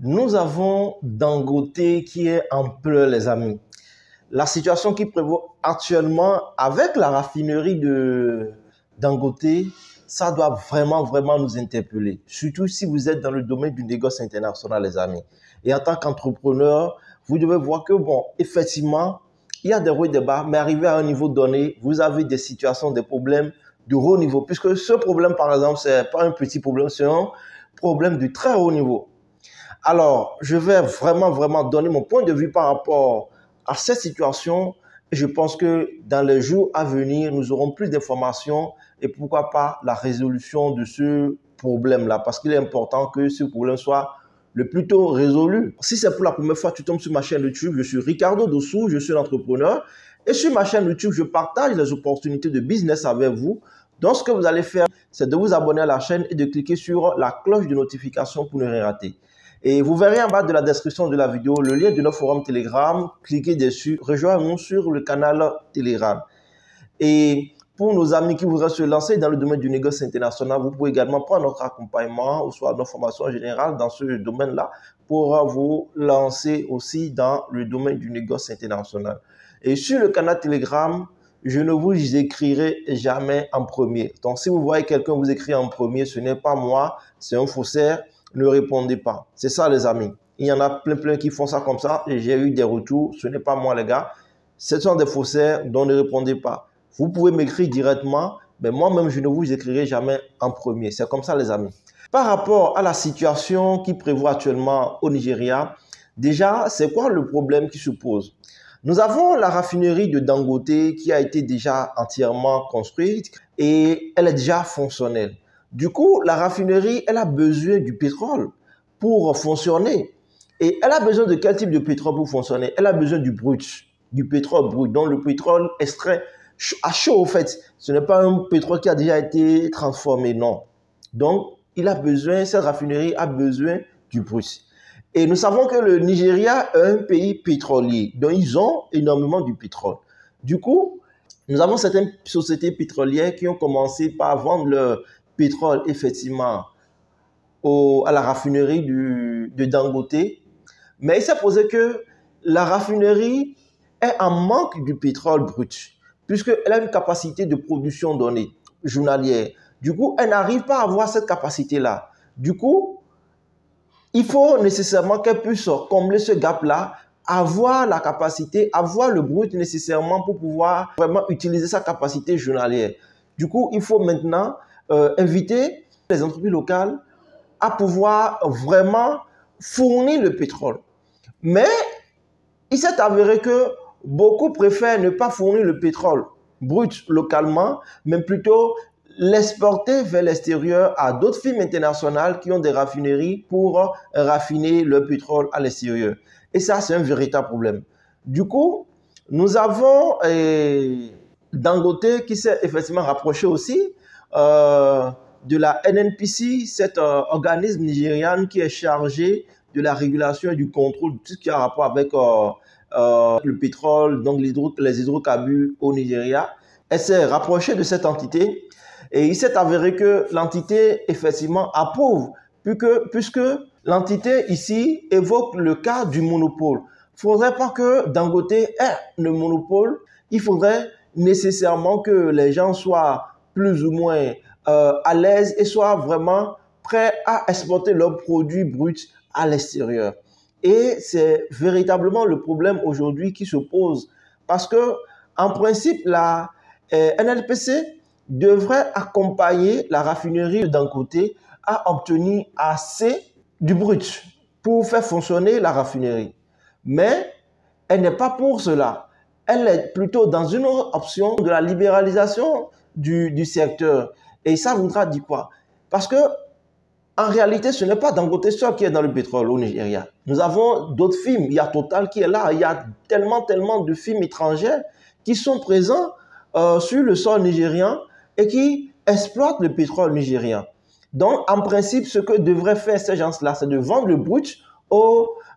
Nous avons Dangote qui est en pleurs, les amis. La situation qui prévaut actuellement avec la raffinerie de Dangote, ça doit vraiment nous interpeller. Surtout si vous êtes dans le domaine du négoce international, les amis. Et en tant qu'entrepreneur, vous devez voir que, bon, effectivement, il y a des hauts et des bas, mais arrivé à un niveau donné, vous avez des situations, des problèmes de haut niveau. Puisque ce problème, par exemple, c'est pas un petit problème, c'est un problème de très haut niveau. Alors, je vais vraiment donner mon point de vue par rapport à cette situation. Je pense que dans les jours à venir, nous aurons plus d'informations et pourquoi pas la résolution de ce problème-là. Parce qu'il est important que ce problème soit le plus tôt résolu. Si c'est pour la première fois que tu tombes sur ma chaîne YouTube, je suis Ricardo Dossou, je suis l'entrepreneur. Et sur ma chaîne YouTube, je partage les opportunités de business avec vous. Donc, ce que vous allez faire, c'est de vous abonner à la chaîne et de cliquer sur la cloche de notification pour ne rien rater. Et vous verrez en bas de la description de la vidéo le lien de notre forum Telegram. Cliquez dessus, rejoignez-nous sur le canal Telegram. Et pour nos amis qui voudraient se lancer dans le domaine du négoce international, vous pouvez également prendre notre accompagnement ou soit notre formation générale dans ce domaine-là pour vous lancer aussi dans le domaine du négoce international. Et sur le canal Telegram, je ne vous écrirai jamais en premier. Donc, si vous voyez quelqu'un vous écrire en premier, ce n'est pas moi, c'est un faussaire. Ne répondez pas. C'est ça, les amis. Il y en a plein qui font ça comme ça et j'ai eu des retours. Ce n'est pas moi, les gars. Ce sont des faussaires, donc ne répondez pas. Vous pouvez m'écrire directement, mais moi-même, je ne vous écrirai jamais en premier. C'est comme ça, les amis. Par rapport à la situation qui prévaut actuellement au Nigeria, déjà, c'est quoi le problème qui se pose? Nous avons la raffinerie de Dangote qui a été déjà entièrement construite et elle est déjà fonctionnelle. Du coup, la raffinerie, elle a besoin du pétrole pour fonctionner. Et elle a besoin de quel type de pétrole pour fonctionner? Elle a besoin du brut, du pétrole brut, donc le pétrole extrait à chaud, au fait. Ce n'est pas un pétrole qui a déjà été transformé, non. Donc, cette raffinerie a besoin du brut. Et nous savons que le Nigeria est un pays pétrolier, donc ils ont énormément du pétrole. Du coup, nous avons certaines sociétés pétrolières qui ont commencé par vendre leur pétrole, effectivement, à la raffinerie de Dangote. Mais il s'est posé que la raffinerie est en manque du pétrole brut, puisqu'elle a une capacité de production donnée, journalière. Du coup, elle n'arrive pas à avoir cette capacité-là. Du coup, il faut nécessairement qu'elle puisse combler ce gap-là, avoir la capacité, avoir le brut nécessairement pour pouvoir vraiment utiliser sa capacité journalière. Du coup, il faut maintenant inviter les entreprises locales à pouvoir vraiment fournir le pétrole. Mais il s'est avéré que beaucoup préfèrent ne pas fournir le pétrole brut localement, mais plutôt l'exporter vers l'extérieur à d'autres firmes internationales qui ont des raffineries pour raffiner le pétrole à l'extérieur. Et ça, c'est un véritable problème. Du coup, nous avons Dangote qui s'est effectivement rapproché aussi de la NNPC, cet organisme nigérian qui est chargé de la régulation et du contrôle de tout ce qui a rapport avec le pétrole, donc les hydrocarbures au Nigeria. Elle s'est rapprochée de cette entité et il s'est avéré que l'entité effectivement approuve puisque l'entité ici évoque le cas du monopole. Il ne faudrait pas que Dangote ait le monopole, il faudrait nécessairement que les gens soient plus ou moins à l'aise et soient vraiment prêts à exporter leurs produits bruts à l'extérieur. Et c'est véritablement le problème aujourd'hui qui se pose parce que, en principe, la NNPC devrait accompagner la raffinerie de Dangote à obtenir assez du brut pour faire fonctionner la raffinerie. Mais elle n'est pas pour cela. Elle est plutôt dans une autre option de la libéralisation du secteur. Et ça voudra dire quoi? Parce que en réalité, ce n'est pas Dangote seul qui est dans le pétrole au Nigeria. Nous avons d'autres firmes. Il y a Total qui est là. Il y a tellement de firmes étrangères qui sont présentes sur le sol nigérian et qui exploitent le pétrole nigérien. Donc, en principe, ce que devraient faire ces gens-là, c'est de vendre le brut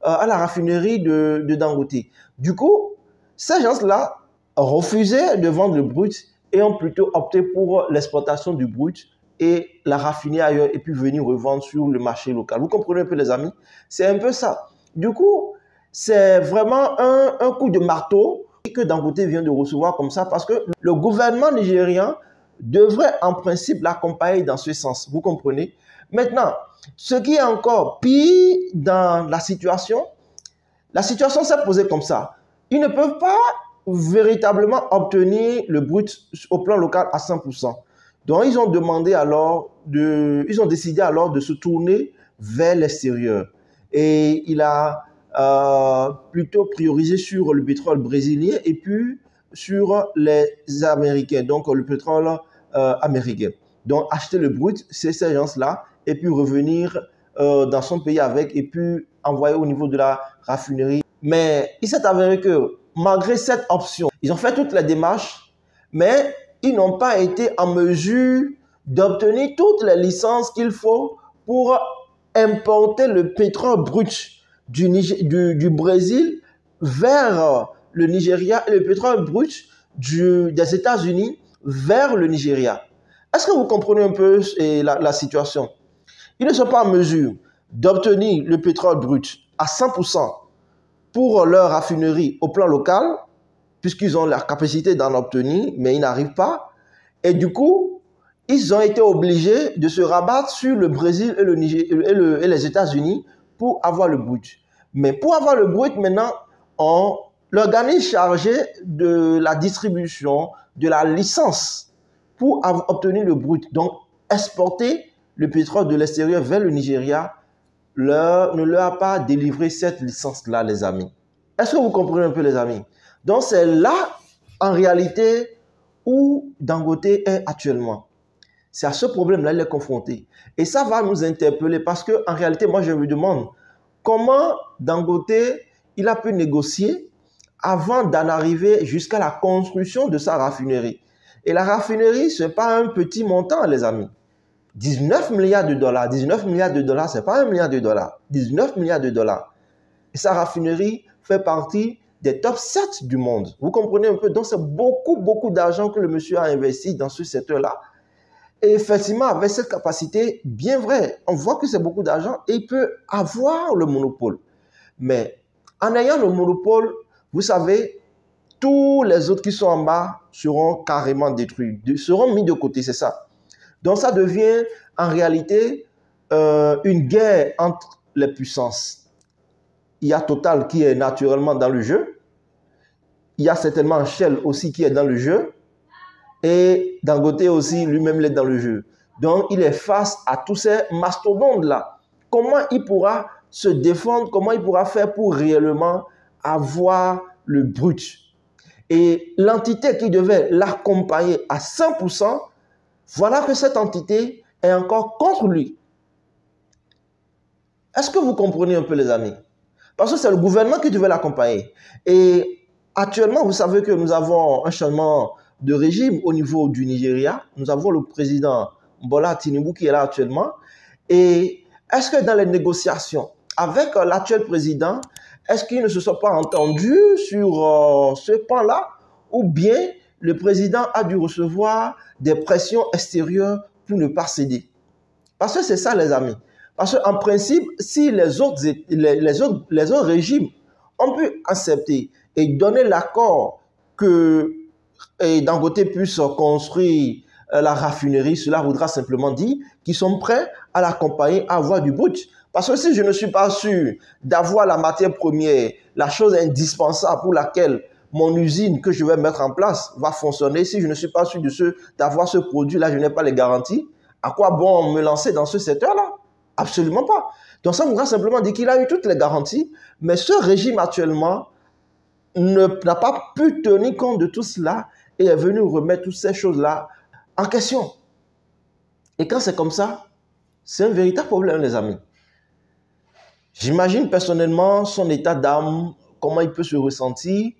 à la raffinerie de Dangote. Du coup, ces gens-là refusaient de vendre le brut et ont plutôt opté pour l'exploitation du brut et la raffiner ailleurs et puis venir revendre sur le marché local. Vous comprenez un peu les amis? C'est un peu ça. Du coup, c'est vraiment un coup de marteau que Dangote vient de recevoir comme ça parce que le gouvernement nigérien devrait en principe l'accompagner dans ce sens. Vous comprenez? Maintenant, ce qui est encore pire dans la situation s'est posée comme ça. Ils ne peuvent pas véritablement obtenir le brut au plan local à 100%. Donc, ils ont décidé alors de se tourner vers l'extérieur. Et il a plutôt priorisé sur le pétrole brésilien et puis sur les Américains, donc le pétrole américain. Donc, acheter le brut, c'est ces gens-là, et puis revenir dans son pays avec, et puis envoyer au niveau de la raffinerie. Mais il s'est avéré que malgré cette option, ils ont fait toutes les démarches, mais ils n'ont pas été en mesure d'obtenir toutes les licences qu'il faut pour importer le pétrole brut du Brésil vers le Nigeria et le pétrole brut des États-Unis vers le Nigeria. Est-ce que vous comprenez un peu la situation? Ils ne sont pas en mesure d'obtenir le pétrole brut à 100% pour leur raffinerie au plan local, puisqu'ils ont la capacité d'en obtenir, mais ils n'arrivent pas. Et du coup, ils ont été obligés de se rabattre sur le Brésil et les États-Unis pour avoir le brut. Mais pour avoir le brut, maintenant, l'organisme chargé de la distribution de la licence pour obtenir le brut, donc exporter le pétrole de l'extérieur vers le Nigeria, ne leur a pas délivré cette licence-là, les amis. Est-ce que vous comprenez un peu, les amis? Donc, c'est là, en réalité, où Dangote est actuellement. C'est à ce problème-là qu'il est confronté. Et ça va nous interpeller parce qu'en réalité, moi, je me demande comment Dangote il a pu négocier avant d'en arriver jusqu'à la construction de sa raffinerie. Et la raffinerie, ce n'est pas un petit montant, les amis. 19 milliards de dollars. 19 milliards de dollars, ce n'est pas 1 milliard de dollars. 19 milliards de dollars. Et sa raffinerie fait partie des top 7 du monde. Vous comprenez un peu? Donc, c'est beaucoup, beaucoup d'argent que le monsieur a investi dans ce secteur-là. Et effectivement, avec cette capacité, bien vrai, on voit que c'est beaucoup d'argent et il peut avoir le monopole. Mais en ayant le monopole, vous savez, tous les autres qui sont en bas seront carrément détruits, seront mis de côté, c'est ça. Donc ça devient en réalité une guerre entre les puissances. Il y a Total qui est naturellement dans le jeu. Il y a certainement Shell aussi qui est dans le jeu. Et Dangote aussi, lui-même, il est dans le jeu. Donc, il est face à tous ces mastodontes-là. Comment il pourra se défendre? Comment il pourra faire pour réellement avoir le brut? Et l'entité qui devait l'accompagner à 100%, voilà que cette entité est encore contre lui. Est-ce que vous comprenez un peu, les amis? Parce que c'est le gouvernement qui devait l'accompagner. Et actuellement, vous savez que nous avons un changement de régime au niveau du Nigeria. Nous avons le président Bola Tinubu qui est là actuellement. Et est-ce que dans les négociations avec l'actuel président, est-ce qu'ils ne se sont pas entendus sur ce point-là? Ou bien le président a dû recevoir des pressions extérieures pour ne pas céder? Parce que c'est ça, les amis. Parce qu'en principe, si les autres régimes ont pu accepter et donner l'accord que Dangote puisse construire la raffinerie, cela voudra simplement dire qu'ils sont prêts à l'accompagner à avoir du brut. Parce que si je ne suis pas sûr d'avoir la matière première, la chose indispensable pour laquelle mon usine que je vais mettre en place va fonctionner, si je ne suis pas sûr d'avoir ce produit-là, je n'ai pas les garanties, à quoi bon me lancer dans ce secteur-là? Absolument pas. Donc ça voudra simplement dire qu'il a eu toutes les garanties, mais ce régime actuellement n'a pas pu tenir compte de tout cela et est venu remettre toutes ces choses-là en question. Et quand c'est comme ça, c'est un véritable problème, les amis. J'imagine personnellement son état d'âme, comment il peut se ressentir,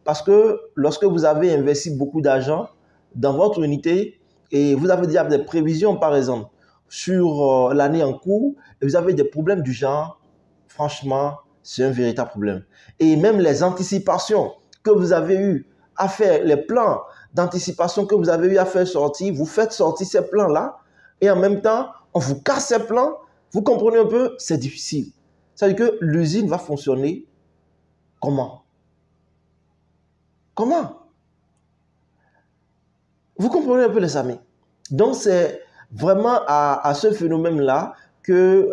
parce que lorsque vous avez investi beaucoup d'argent dans votre unité et vous avez déjà des prévisions, par exemple, sur l'année en cours, et vous avez des problèmes du genre, franchement, c'est un véritable problème. Et même les anticipations que vous avez eues à faire, les plans d'anticipation que vous avez eu à faire sortir, vous faites sortir ces plans-là, et en même temps, on vous casse ses plans. Vous comprenez un peu, c'est difficile. C'est-à-dire que l'usine va fonctionner comment? Comment? Vous comprenez un peu, les amis? Donc, c'est vraiment à ce phénomène-là que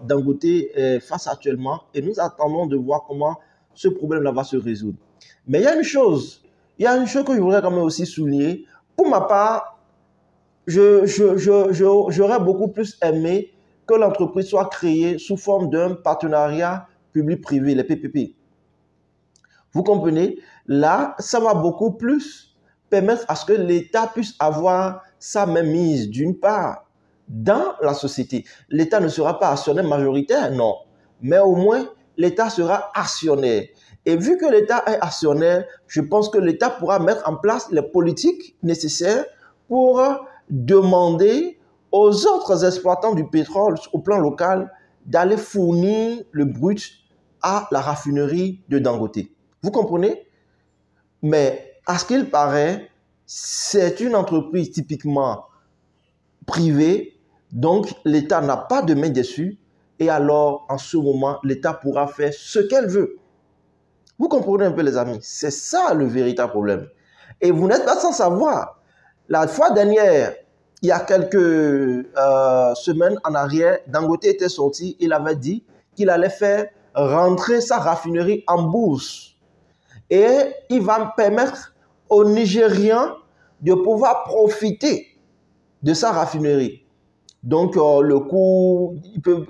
Dangote est face actuellement et nous attendons de voir comment ce problème-là va se résoudre. Mais il y a une chose que je voudrais quand même aussi souligner. Pour ma part, j'aurais beaucoup plus aimé que l'entreprise soit créée sous forme d'un partenariat public-privé, les PPP. Vous comprenez? Là, ça va beaucoup plus permettre à ce que l'État puisse avoir sa mainmise, d'une part, dans la société. L'État ne sera pas actionnaire majoritaire, non. Mais au moins, l'État sera actionnaire. Et vu que l'État est actionnaire, je pense que l'État pourra mettre en place les politiques nécessaires pour demander aux autres exploitants du pétrole au plan local d'aller fournir le brut à la raffinerie de Dangote. Vous comprenez? Mais à ce qu'il paraît, c'est une entreprise typiquement privée, donc l'État n'a pas de main dessus, et alors en ce moment, l'État pourra faire ce qu'elle veut. Vous comprenez un peu, les amis? C'est ça le véritable problème. Et vous n'êtes pas sans savoir, la fois dernière, il y a quelques semaines en arrière, Dangote était sorti, il avait dit qu'il allait faire rentrer sa raffinerie en bourse. Et il va permettre aux Nigérians de pouvoir profiter de sa raffinerie. Donc, le coût, il peut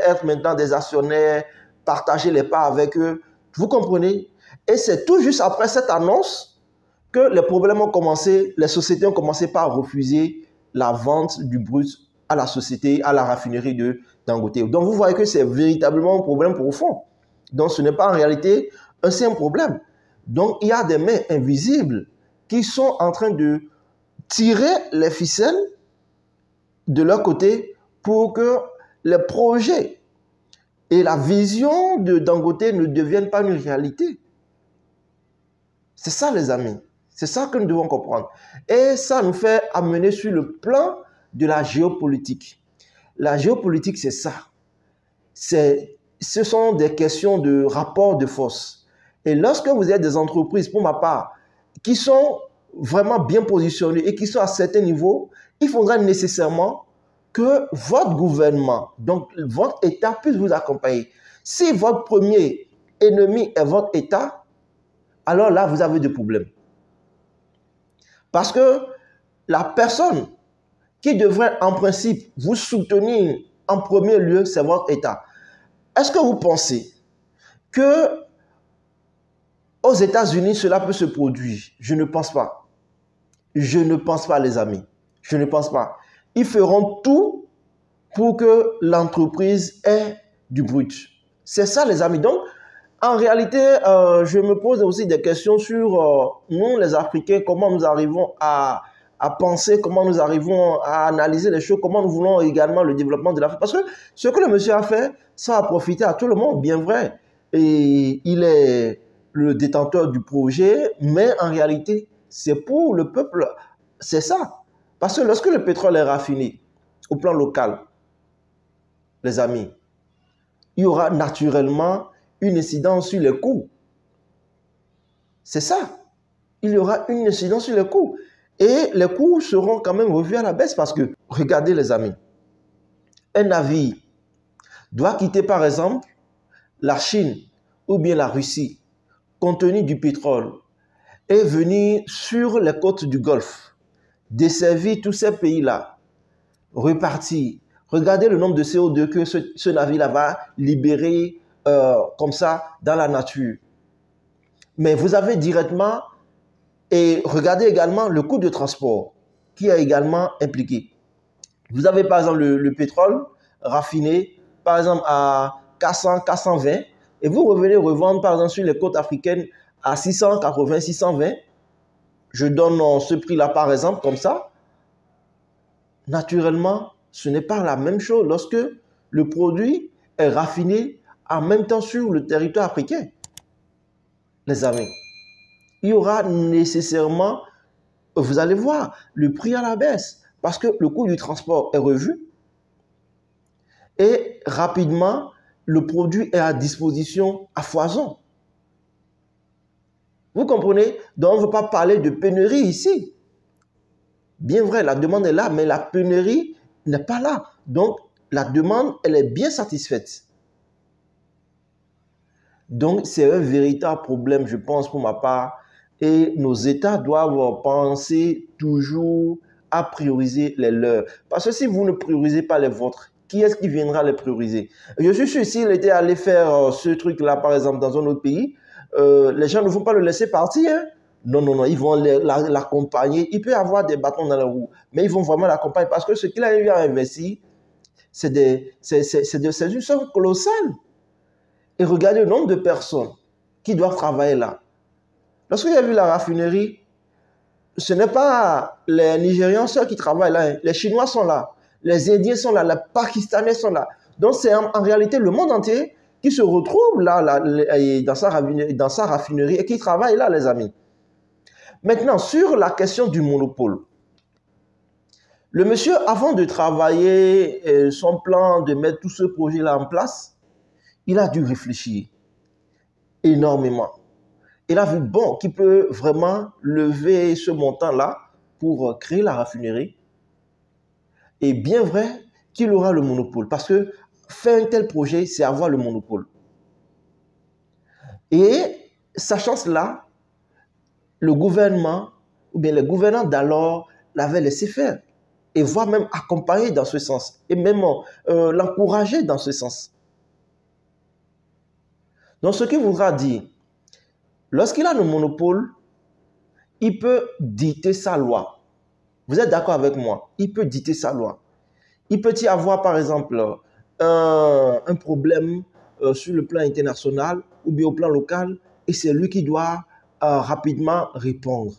être maintenant des actionnaires, partager les parts avec eux. Vous comprenez? Et c'est tout juste après cette annonce que les problèmes ont commencé, les sociétés ont commencé par refuser la vente du brut à la société, à la raffinerie de Dangote. Donc, vous voyez que c'est véritablement un problème profond. Donc, ce n'est pas en réalité un simple problème. Donc, il y a des mains invisibles qui sont en train de tirer les ficelles de leur côté pour que les projets et la vision de Dangote ne deviennent pas une réalité. C'est ça, les amis. C'est ça que nous devons comprendre. Et ça nous fait amener sur le plan de la géopolitique. La géopolitique, c'est ça. Ce sont des questions de rapport de force. Et lorsque vous avez des entreprises, pour ma part, qui sont vraiment bien positionnées et qui sont à certains niveaux, il faudra nécessairement que votre gouvernement, donc votre État, puisse vous accompagner. Si votre premier ennemi est votre État, alors là, vous avez des problèmes. Parce que la personne qui devrait, en principe, vous soutenir en premier lieu, c'est votre État. Est-ce que vous pensez que aux États-Unis, cela peut se produire? Je ne pense pas. Je ne pense pas, les amis. Je ne pense pas. Ils feront tout pour que l'entreprise ait du brut. C'est ça, les amis. Donc, en réalité, je me pose aussi des questions sur nous, les Africains, comment nous arrivons à penser, comment nous arrivons à analyser les choses, comment nous voulons également le développement de l'Afrique. Parce que ce que le monsieur a fait, ça a profité à tout le monde, bien vrai. Et il est le détenteur du projet, mais en réalité, c'est pour le peuple. C'est ça. Parce que lorsque le pétrole est raffiné au plan local, les amis, il y aura naturellement une incidence sur les coûts. C'est ça. Il y aura une incidence sur les coûts. Et les coûts seront quand même revus à la baisse parce que, regardez les amis, un navire doit quitter par exemple la Chine ou bien la Russie, contenu du pétrole, et venir sur les côtes du Golfe, desservir tous ces pays-là, repartir. Regardez le nombre de CO2 que ce navire-là va libérer comme ça dans la nature. Mais vous avez directement, et regardez également le coût de transport qui est également impliqué. Vous avez par exemple le pétrole raffiné, par exemple à 400, 420, et vous revenez revendre par exemple sur les côtes africaines à 680, 620. Je donne ce prix-là par exemple comme ça. Naturellement, ce n'est pas la même chose lorsque le produit est raffiné en même temps sur le territoire africain. Les amis, il y aura nécessairement, vous allez voir, le prix à la baisse. parce que le coût du transport est revu et rapidement, le produit est à disposition à foison. Vous comprenez? Donc, on ne veut pas parler de pénurie ici. Bien vrai, la demande est là, mais la pénurie n'est pas là. Donc, la demande, elle est bien satisfaite. Donc, c'est un véritable problème, je pense, pour ma part. Et nos États doivent penser toujours à prioriser les leurs. Parce que si vous ne priorisez pas les vôtres, qui est-ce qui viendra les prioriser? Je suis sûr, s'il était allé faire ce truc-là, par exemple, dans un autre pays, les gens ne vont pas le laisser partir. Hein? Non, non, non, ils vont l'accompagner. Il peut y avoir des bâtons dans la roue, mais ils vont vraiment l'accompagner parce que ce qu'il a eu à investir, c'est une somme colossale. Et regardez le nombre de personnes qui doivent travailler là. Lorsque j'ai vu la raffinerie, ce n'est pas les Nigérians seuls qui travaillent là. Les Chinois sont là, les Indiens sont là, les Pakistanais sont là. Donc c'est en réalité le monde entier qui se retrouve là dans sa raffinerie et qui travaille là, les amis. Maintenant, sur la question du monopole, le monsieur, avant de travailler son plan, de mettre tout ce projet-là en place, il a dû réfléchir énormément. Il a vu, bon, qu'il peut vraiment lever ce montant-là pour créer la raffinerie. Et bien vrai qu'il aura le monopole. Parce que faire un tel projet, c'est avoir le monopole. Et sachant cela, le gouvernement, ou bien les gouvernants d'alors, l'avaient laissé faire. Et voire même accompagner dans ce sens. Et même l'encourager dans ce sens. Donc, ce qui voudra dire, lorsqu'il a le monopole, il peut dicter sa loi. Vous êtes d'accord avec moi? Il peut dicter sa loi. Il peut y avoir, par exemple, un problème sur le plan international ou bien au plan local, et c'est lui qui doit rapidement répondre.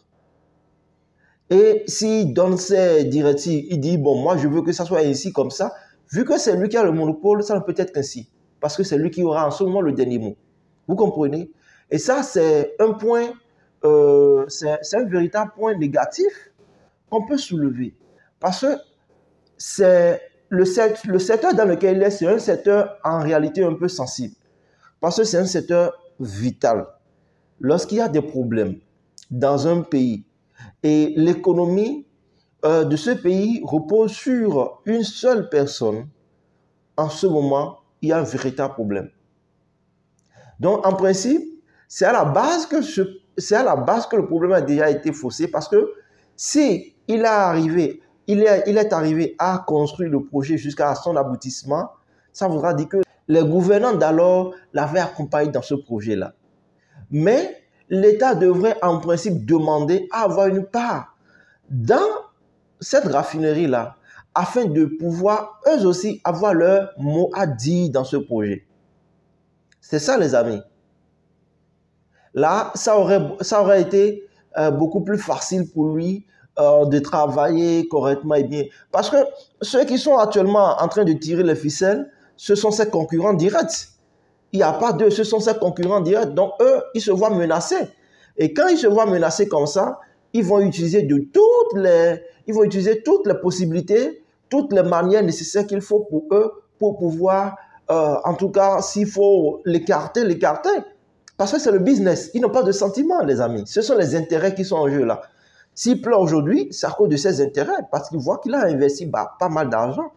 Et s'il donne ses directives, il dit, bon, moi, je veux que ça soit ainsi, comme ça. Vu que c'est lui qui a le monopole, ça ne peut être qu'ainsi. Parce que c'est lui qui aura en ce moment le dernier mot. Vous comprenez? Et ça, c'est un point, c'est un véritable point négatif qu'on peut soulever. Parce que c'est le secteur dans lequel il est, c'est un secteur en réalité un peu sensible. Parce que c'est un secteur vital. Lorsqu'il y a des problèmes dans un pays et l'économie de ce pays repose sur une seule personne, en ce moment, il y a un véritable problème. Donc, en principe, c'est à la base que le problème a déjà été faussé parce que si il est arrivé à construire le projet jusqu'à son aboutissement, ça voudra dire que les gouvernants d'alors l'avaient accompagné dans ce projet-là. Mais l'État devrait en principe demander à avoir une part dans cette raffinerie-là afin de pouvoir eux aussi avoir leur mot à dire dans ce projet. C'est ça, les amis. Là, ça aurait été beaucoup plus facile pour lui de travailler correctement et bien. Parce que ceux qui sont actuellement en train de tirer les ficelles, ce sont ses concurrents directs. Il n'y a pas d'eux, ce sont ses concurrents directs. Donc, eux, ils se voient menacés. Et quand ils se voient menacés comme ça, ils vont utiliser toutes les possibilités, toutes les manières nécessaires qu'il faut pour eux, pour pouvoir, en tout cas, s'il faut l'écarter. Parce que c'est le business. Ils n'ont pas de sentiments, les amis. Ce sont les intérêts qui sont en jeu là. S'il pleure aujourd'hui, c'est à cause de ses intérêts, parce qu'il voit qu'il a investi pas mal d'argent.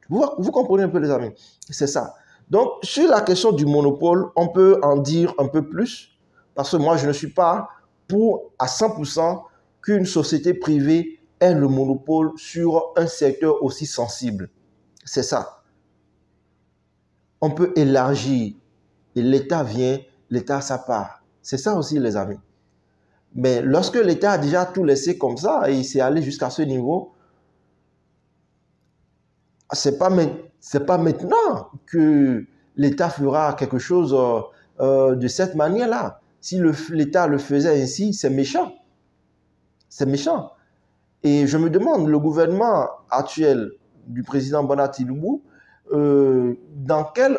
Vous comprenez un peu, les amis? C'est ça. Donc, sur la question du monopole, on peut en dire un peu plus, parce que moi, je ne suis pas pour à 100% qu'une société privée ait le monopole sur un secteur aussi sensible. C'est ça. On peut élargir et l'État vient, l'État a sa part. C'est ça aussi, les amis. Mais lorsque l'État a déjà tout laissé comme ça et il s'est allé jusqu'à ce niveau, c'est pas maintenant que l'État fera quelque chose de cette manière-là. Si l'État le faisait ainsi, c'est méchant. C'est méchant. Et je me demande, le gouvernement actuel du président Bola Tinubu, dans quelle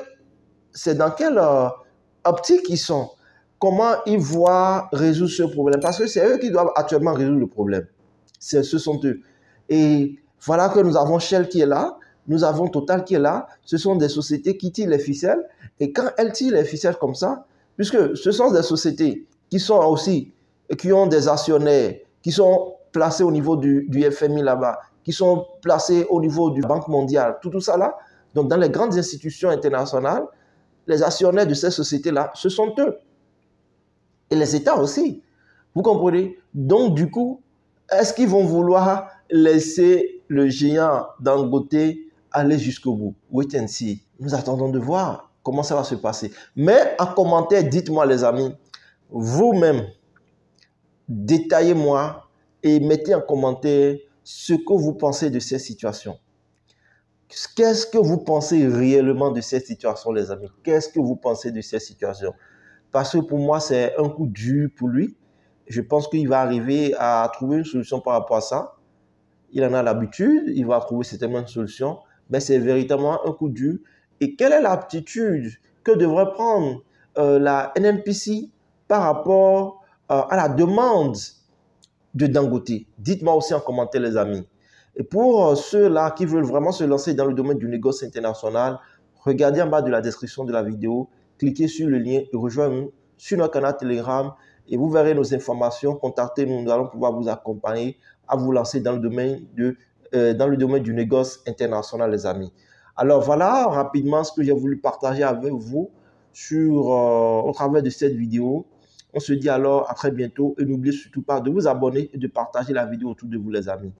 optique ils sont? Comment ils voient résoudre ce problème? Parce que c'est eux qui doivent actuellement résoudre le problème. Ce sont eux. Et voilà que nous avons Shell qui est là, nous avons Total qui est là. Ce sont des sociétés qui tirent les ficelles. Et quand elles tirent les ficelles comme ça, puisque ce sont des sociétés qui sont aussi, qui ont des actionnaires, qui sont placés au niveau du FMI là-bas, qui sont placés au niveau du Banque mondiale, tout ça là. Donc, dans les grandes institutions internationales, les actionnaires de ces sociétés-là, ce sont eux. Et les États aussi. Vous comprenez? Donc, du coup, est-ce qu'ils vont vouloir laisser le géant Dangote aller jusqu'au bout? Wait and see. Nous attendons de voir comment ça va se passer. Mais en commentaire, dites-moi les amis, vous-même, détaillez-moi et mettez en commentaire ce que vous pensez de cette situation. Qu'est-ce que vous pensez réellement de cette situation, les amis? Qu'est-ce que vous pensez de cette situation? Parce que pour moi, c'est un coup dur pour lui. Je pense qu'il va arriver à trouver une solution par rapport à ça. Il en a l'habitude, il va trouver certainement une solution, mais c'est véritablement un coup dur. Et quelle est l'attitude que devrait prendre la NNPC par rapport à la demande de Dangote? Dites-moi aussi en commentaire, les amis. Et pour ceux-là qui veulent vraiment se lancer dans le domaine du négoce international, regardez en bas de la description de la vidéo, cliquez sur le lien et rejoignez-nous sur notre canal Telegram et vous verrez nos informations. Contactez-nous, nous allons pouvoir vous accompagner à vous lancer dans le domaine du négoce international, les amis. Alors voilà rapidement ce que j'ai voulu partager avec vous au travers de cette vidéo. On se dit alors à très bientôt et n'oubliez surtout pas de vous abonner et de partager la vidéo autour de vous, les amis.